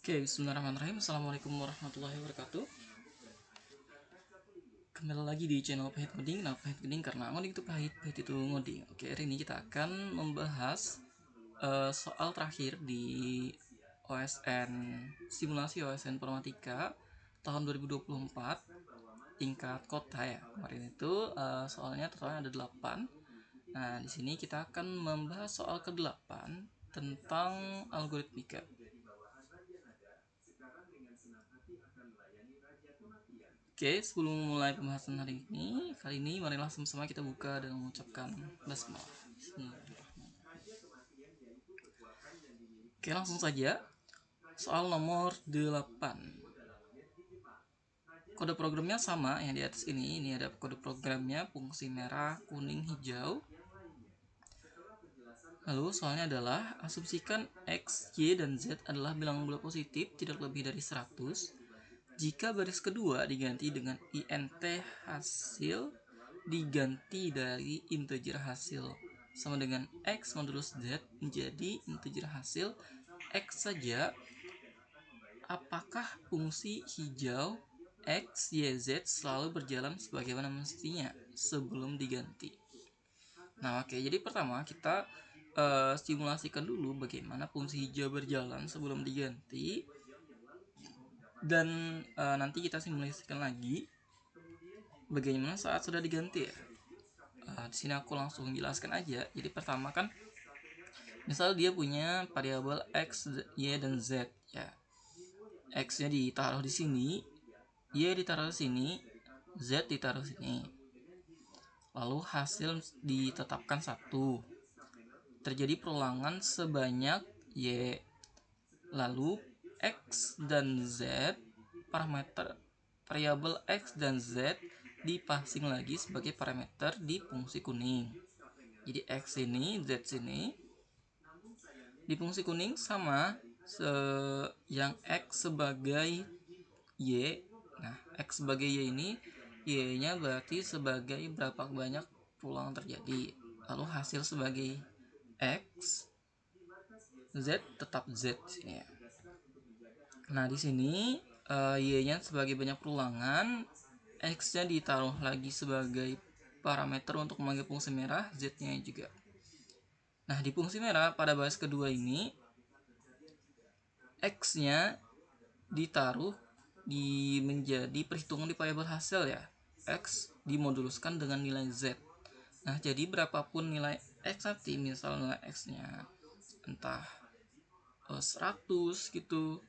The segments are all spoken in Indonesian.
Oke, bismillahirrahmanirrahim. Assalamualaikum warahmatullahi wabarakatuh. Kembali lagi di channel Pahit Ngoding. Nah, Pahit Ngoding karena ngoding itu pahit, pahit itu ngoding. Oke, hari ini kita akan membahas soal terakhir di OSN simulasi OSN Informatika tahun 2024 tingkat kota ya. Kemarin itu soalnya totalnya ada 8. Nah, di sini kita akan membahas soal ke-8 tentang algoritmika. Oke, sebelum mulai pembahasan hari ini, kali ini marilah sama-sama kita buka dan mengucapkan basmalah. Oke, langsung saja. Soal nomor 8. Kode programnya sama yang di atas ini. Ini ada kode programnya fungsi merah, kuning, hijau. Lalu soalnya adalah asumsikan X, Y, dan Z adalah bilangan bulat positif tidak lebih dari 100 jika baris kedua diganti dengan int hasil diganti dari integer hasil sama dengan X modulus Z menjadi integer hasil X saja, apakah fungsi hijau X, Y, Z selalu berjalan sebagaimana mestinya sebelum diganti? Nah, oke, jadi pertama kita simulasikan dulu bagaimana fungsi hijau berjalan sebelum diganti, dan nanti kita simulasikan lagi bagaimana saat sudah diganti ya. Di sini aku langsung jelaskan aja. Jadi pertama kan, misal dia punya variabel X, Y, dan Z ya. X-nya ditaruh di sini, Y ditaruh di sini, Z ditaruh di sini. Lalu hasil ditetapkan 1. Terjadi perulangan sebanyak Y. Lalu X dan Z, parameter variabel X dan Z dipassing lagi sebagai parameter di fungsi kuning. Jadi X ini, Z sini di fungsi kuning sama yang X sebagai Y. Nah, X sebagai Y ini, Y-nya berarti sebagai berapa banyak perulangan terjadi. Lalu hasil sebagai X, Z tetap Z sini ya. Nah, di sini Y-nya sebagai banyak perulangan, X-nya ditaruh lagi sebagai parameter untuk memanggil fungsi merah, Z-nya juga. Nah, di fungsi merah pada baris kedua ini, X-nya ditaruh menjadi perhitungan di variabel hasil ya. X dimoduluskan dengan nilai Z. Nah, jadi berapapun nilai X nanti, misal nilai X-nya entah 100 gitu,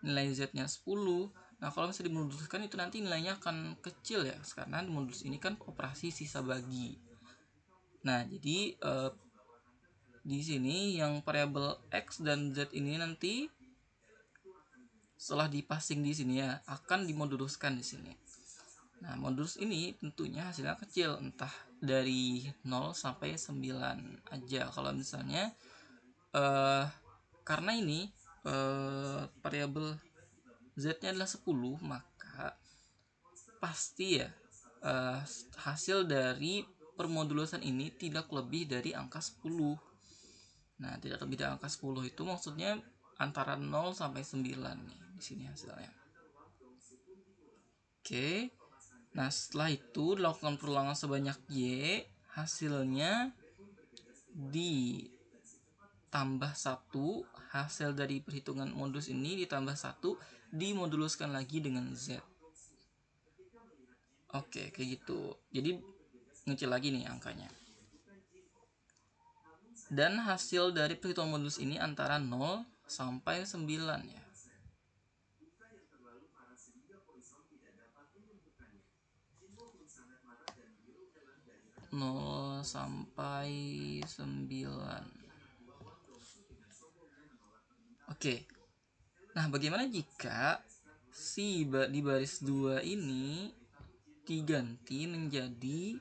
nilai Z-nya 10. Nah, kalau misalnya dimoduluskan itu nanti nilainya akan kecil ya, karena dimodulus ini kan operasi sisa bagi. Nah, jadi di sini yang variabel X dan Z ini nanti setelah dipassing di sini ya akan dimoduluskan di sini. Nah, modulus ini tentunya hasilnya kecil, entah dari 0 sampai 9 aja. Kalau misalnya karena ini variabel Z-nya adalah 10, maka pasti ya hasil dari permodulusan ini tidak lebih dari angka 10. Nah, tidak lebih dari angka 10 itu maksudnya antara 0 sampai 9 nih di sini hasilnya. Oke. Nah, setelah itu dilakukan perulangan sebanyak Y, hasilnya ditambah 1, hasil dari perhitungan modulus ini ditambah 1, dimoduluskan lagi dengan Z. Oke, kayak gitu. Jadi ngecil lagi nih angkanya. Dan hasil dari perhitungan modulus ini antara 0 sampai 9 ya. 0 sampai 9. Oke. Nah, bagaimana jika di baris 2 ini diganti menjadi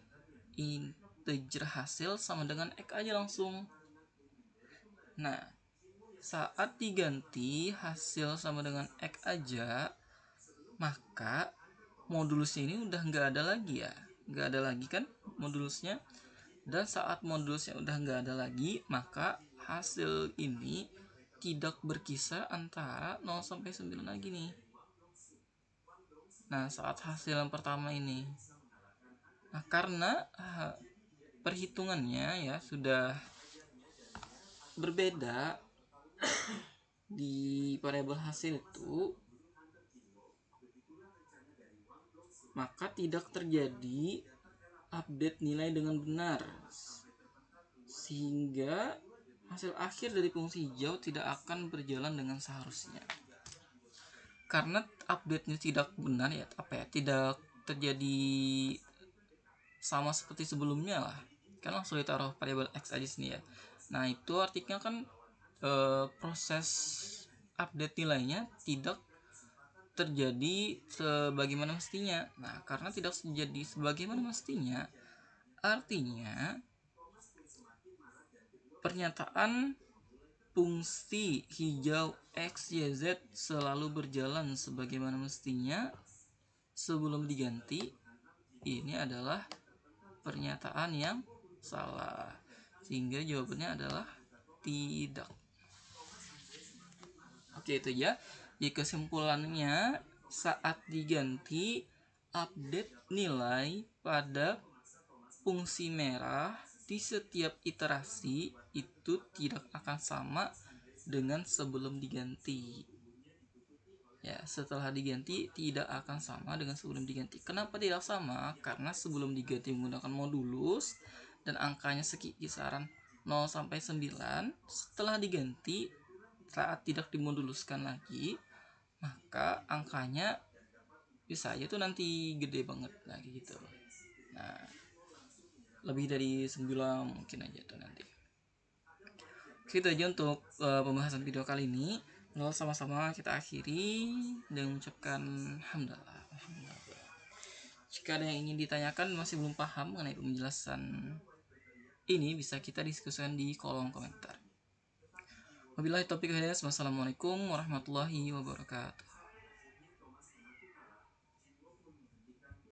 integer hasil sama dengan X aja langsung. Nah, saat diganti hasil sama dengan X aja, maka modulusnya ini udah nggak ada lagi ya. Nggak ada lagi kan modulusnya. Dan saat modulusnya udah nggak ada lagi, maka hasil ini tidak berkisar antara 0 sampai 9 lagi nih. Nah, saat hasil yang pertama ini. Nah, karena perhitungannya ya sudah berbeda di variabel hasil itu, maka tidak terjadi update nilai dengan benar, sehingga hasil akhir dari fungsi hijau tidak akan berjalan dengan seharusnya. Karena update-nya tidak benar ya, tidak terjadi sama seperti sebelumnya lah, kan langsung ditaruh variabel x aja sini ya. Nah, itu artinya kan proses update nilainya tidak terjadi sebagaimana mestinya. Nah, karena tidak terjadi sebagaimana mestinya, artinya pernyataan fungsi hijau x, y, z selalu berjalan sebagaimana mestinya sebelum diganti, ini adalah pernyataan yang salah, sehingga jawabannya adalah tidak. Oke, itu ya. Di kesimpulannya, saat diganti, update nilai pada fungsi merah di setiap iterasi itu tidak akan sama dengan sebelum diganti. Ya, setelah diganti tidak akan sama dengan sebelum diganti. Kenapa tidak sama? Karena sebelum diganti menggunakan modulus dan angkanya kisaran 0 sampai 9. Setelah diganti, saat tidak dimoduluskan lagi, maka angkanya bisa aja tuh nanti gede banget lagi gitu. Nah, lebih dari 9 mungkin aja tuh nanti. Itu aja untuk pembahasan video kali ini. Lalu sama-sama kita akhiri dengan mengucapkan alhamdulillah. Jika ada yang ingin ditanyakan masih belum paham mengenai penjelasan ini, bisa kita diskusikan di kolom komentar. Wabillahi taufiq wal hidayah. Wassalamualaikum warahmatullahi wabarakatuh.